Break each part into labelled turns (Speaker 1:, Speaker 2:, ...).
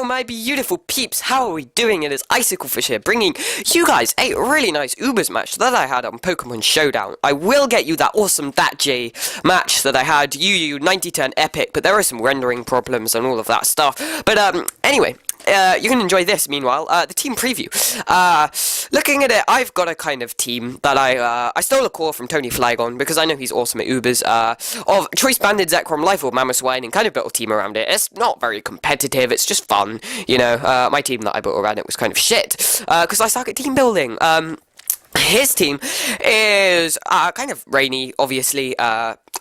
Speaker 1: my beautiful peeps, how are we doing? It is Icicle here, bringing you guys a really nice Ubers match that I had on Pokemon Showdown. I will get you that awesome J match that I had, UU 90-10 epic, but there are some rendering problems and all of that stuff. But anyway, you can enjoy this, meanwhile, the team preview. Looking at it, I've got a kind of team that I stole a core from Tony Flygon, because I know he's awesome at Ubers, of Choice Banded, Zekrom, Life Mamoswine, and kind of built a team around it. It's not very competitive, it's just fun, you know. My team that I built around it was kind of shit, because I suck at team building. His team is kind of rainy, obviously,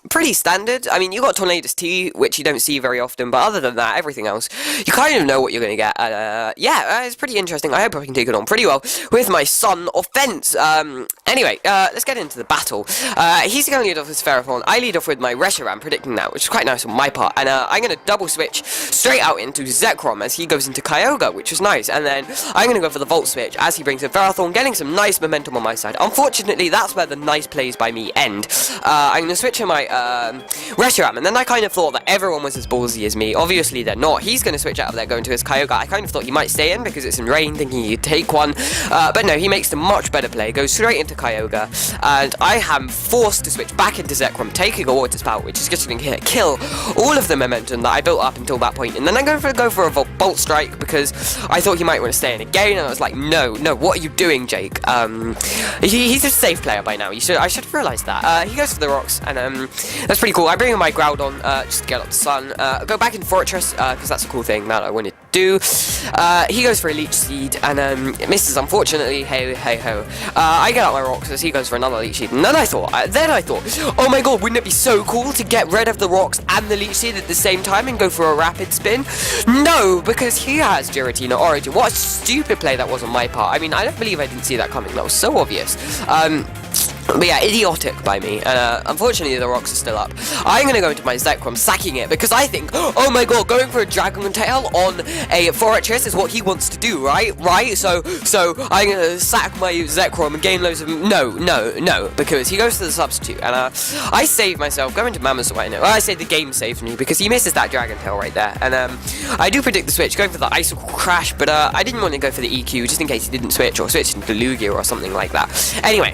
Speaker 1: pretty standard. I mean, you got Tornadus T, which you don't see very often, but other than that, everything else, you kind of know what you're going to get. Yeah, it's pretty interesting. I hope I can take it on pretty well with my Sun offense. Anyway, let's get into the battle. He's going to lead off with Ferrothorn. I lead off with my Reshiram, predicting that, which is quite nice on my part. And I'm going to double switch straight out into Zekrom as he goes into Kyogre, which was nice. And then I'm going to go for the Volt switch as he brings in Ferrothorn, getting some nice momentum on my side. Unfortunately, that's where the nice plays by me end. I'm going to switch in my Reshiram, and then I kind of thought that everyone was as ballsy as me. Obviously, they're not. He's going to switch out of there, going to his Kyogre. I kind of thought he might stay in because it's in rain, thinking he'd take one. But no, he makes the much better play, goes straight into Kyogre, and I am forced to switch back into Zekrom, taking a Water Spout, which is just going to kill all of the momentum that I built up until that point. And then I'm going to go for a Bolt Strike because I thought he might want to stay in again, and I was like, no, what are you doing, Jake? He's a safe player by now. I should have realised that. He goes for the rocks, and that's pretty cool. I bring in my Groudon just to get up the sun. Go back in Fortress because that's a cool thing that I wanted to do. He goes for a Leech Seed, and it misses, unfortunately. Hey ho. I get out my rocks as he goes for another Leech Seed, and then I thought, oh my god, wouldn't it be so cool to get rid of the rocks and the Leech Seed at the same time and go for a Rapid Spin? No, because he has Giratina Origin. What a stupid play that was on my part. I mean, I don't believe I didn't see that coming. That was so obvious. But yeah, idiotic by me. Unfortunately, the rocks are still up. I'm going to go into my Zekrom, sacking it, because I think, oh my god, going for a Dragon Tail on a Fortress is what he wants to do, right? So I'm going to sack my Zekrom and gain loads of... No, because he goes to the substitute, and I save myself, going to Mamoswine. Well, I say the game saves me, because he misses that Dragon Tail right there, and I do predict the switch, going for the Icicle Crash, but I didn't want to go for the EQ, just in case he didn't switch, or switch into Lugia or something like that. Anyway,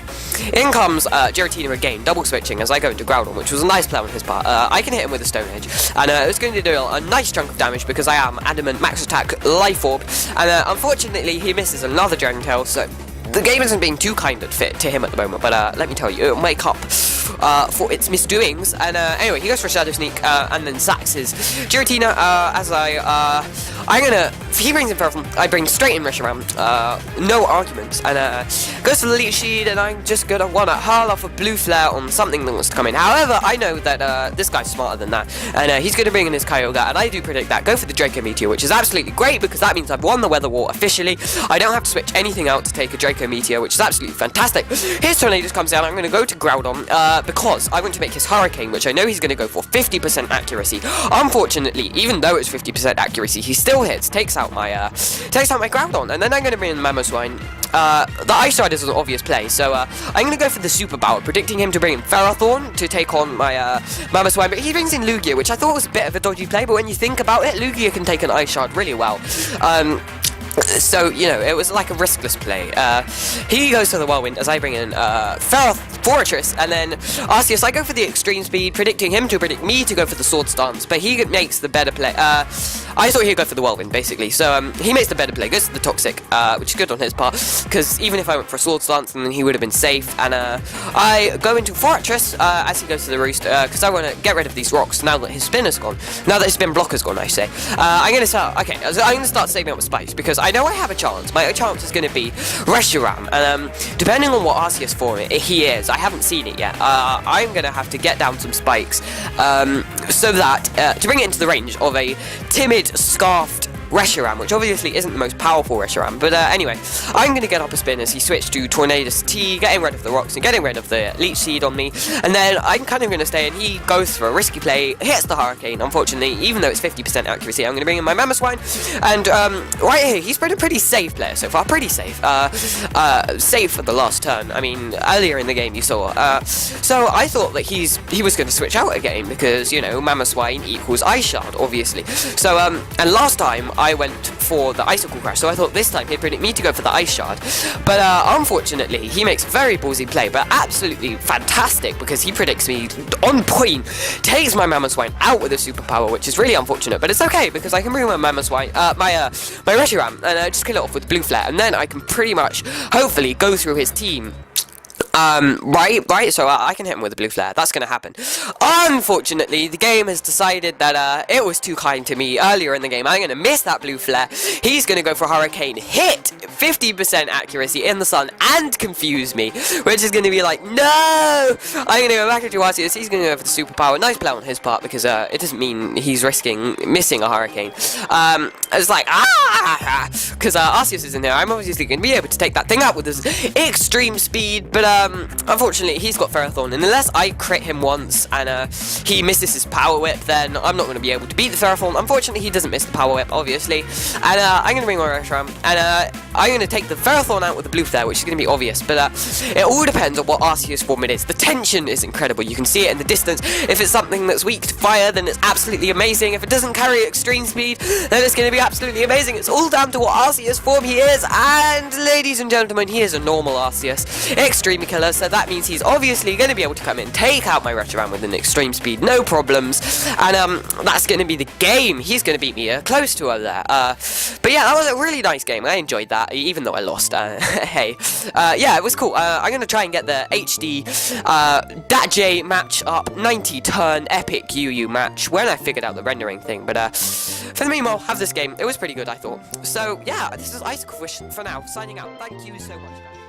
Speaker 1: in comes Giratina again, double switching as I go into Groudon, which was a nice play on his part. I can hit him with a Stone Edge, and it's going to do a nice chunk of damage because I am Adamant, Max Attack, Life Orb, and unfortunately he misses another Dragon Tail, so the game isn't being too kind to him at the moment, but let me tell you, it'll make up for its misdoings. And anyway, he goes for a Shadow Sneak, and then sacks his Giratina, as he brings in Ferrothorn, I bring straight in Reshiram, no arguments, and goes for the Leech Seed, and I'm just gonna wanna hurl off a Blue Flare on something that wants to come in. However, I know that this guy's smarter than that, and he's gonna bring in his Kyogre, and I do predict that. Go for the Draco Meteor, which is absolutely great, because that means I've won the Weather War officially. I don't have to switch anything out to take a Draco Meteor, which is absolutely fantastic. His Tornadus comes down, I'm gonna go to Groudon, because I want to make his Hurricane, which I know he's gonna go for 50% accuracy. Unfortunately, even though it's 50% accuracy, he still hits, takes out my Groudon, and then I'm gonna bring in Mamoswine. The Ice Shard is an obvious play, so I'm gonna go for the Super Power, predicting him to bring in Ferrothorn to take on my Mamoswine, but he brings in Lugia, which I thought was a bit of a dodgy play, but when you think about it, Lugia can take an Ice Shard really well. So, you know, it was like a riskless play. He goes for the Whirlwind as I bring in Fortress, and then Arceus, I go for the Extreme Speed, predicting him to predict me to go for the Sword Stance, but he makes the better play. I thought he'd go for the Whirlwind, basically, so he makes the better play, goes to the Toxic, which is good on his part, because even if I went for a Sword Stance, then he would have been safe, and I go into Fortress as he goes to the Roost, because I want to get rid of these rocks now that his spin is gone. Now that his spin blocker's gone, I say. I'm going to start saving up with Spikes, because I know I have a chance. My chance is going to be Reshiram, and depending on what Arceus form he is, I haven't seen it yet. I'm going to have to get down some Spikes so that to bring it into the range of a timid, scarfed Reshiram, which obviously isn't the most powerful Reshiram, but anyway, I'm going to get up a spin as he switched to Tornadus T, getting rid of the rocks and getting rid of the Leech Seed on me, and then I'm kind of going to stay, and he goes for a risky play, hits the Hurricane, unfortunately, even though it's 50% accuracy. I'm going to bring in my Mamoswine, and right here, he's been a pretty safe player so far, pretty safe, safe for the last turn. I mean, earlier in the game you saw, so I thought that he was going to switch out again, because, you know, Mamoswine equals Ice Shard, obviously, so, and last time, I went for the Icicle Crash, so I thought this time he'd predict me to go for the Ice Shard. But unfortunately, he makes a very ballsy play, but absolutely fantastic, because he predicts me on point, takes my Mamoswine out with a superpower, which is really unfortunate, but it's okay, because I can bring my Mamoswine, my Reshiram, and just kill it off with Blue Flare, and then I can pretty much, hopefully, go through his team. Right, so I can hit him with a Blue Flare. That's gonna happen. Unfortunately, the game has decided that it was too kind to me earlier in the game. I'm gonna miss that Blue Flare. He's gonna go for Hurricane, hit 50% accuracy in the sun, and confuse me, which is gonna be like, no! I'm gonna go back into Arceus. He's gonna go for the superpower. Nice play on his part, because it doesn't mean he's risking missing a Hurricane. It's like, because Arceus is in there. I'm obviously gonna be able to take that thing out with his extreme speed, but unfortunately, he's got Ferrothorn, and unless I crit him once and he misses his Power Whip, then I'm not going to be able to beat the Ferrothorn. Unfortunately, he doesn't miss the Power Whip, obviously, and I'm going to bring my Reshiram, and I'm going to take the Ferrothorn out with the Blue Flare, which is going to be obvious, but it all depends on what Arceus form it is. The tension is incredible. You can see it in the distance. If it's something that's weak to fire, then it's absolutely amazing. If it doesn't carry extreme speed, then it's going to be absolutely amazing. It's all down to what Arceus form he is, and ladies and gentlemen, he is a normal Arceus. Extreme killer, so that means he's obviously going to be able to come in, take out my Reshiram with an extreme speed, no problems, and that's going to be the game. He's going to beat me close to her there. But yeah, that was a really nice game. I enjoyed that, even though I lost. Hey, yeah, it was cool. I'm going to try and get the HD Dat match up, 90 turn epic UU match when I figured out the rendering thing. But for the meanwhile, have this game. It was pretty good, I thought. So yeah, this is Icicle Fish for now, signing out. Thank you so much, guys.